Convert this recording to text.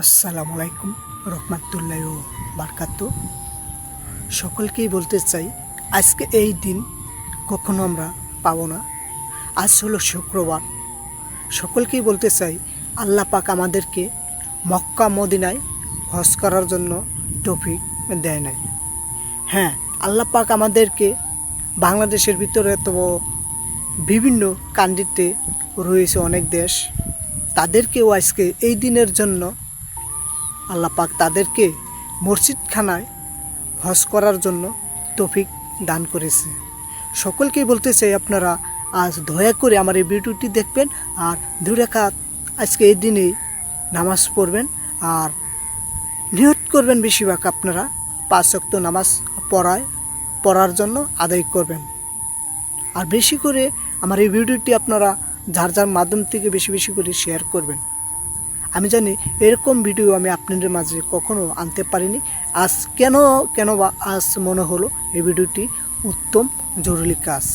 আসসালামু আলাইকুম রহমাতুল্লাহি ও বারাকাতু। সকলকেই বলতে চাই আজকে এই দিন কখনো আমরা পাবো না। আজ হলো শুক্রবার। সকলকেই বলতে চাই আল্লাহ পাক আমাদেরকে মক্কা মদিনায় হজ করার জন্য তৌফিক দেয় নাই। হ্যাঁ, আল্লাহ পাক আমাদেরকে বাংলাদেশের ভিতরে তো বিভিন্ন কান্ট্রিতে রয়েছে অনেক দেশ, তাদেরকেও আজকে এই দিনের জন্য আল্লাহ পাক তাদেরকে মসজিদখানায় হজ করার জন্য তৌফিক দান করেছে। সকলকেই বলতে চাই আপনারা আজ দয়া করে আমার এই ভিডিওটি দেখবেন আর 2 রাকাত আজকে এই দিনেই নামাজ পড়বেন আর নিয়ত করবেন বেশিরভাগ আপনারা 5 ওয়াক্ত নামাজ পড়ার জন্য আদায় করবেন। আর বেশি করে আমার এই ভিডিওটি আপনারা যার যার মাধ্যম থেকে বেশি বেশি করে শেয়ার করবেন। আমি জানি এরকম ভিডিও আমি আপনাদের মাঝে কখনো আনতে পারিনি। আজ কেন বা আজ মনে হলো এই ভিডিওটি উত্তম জরুরি কাজ।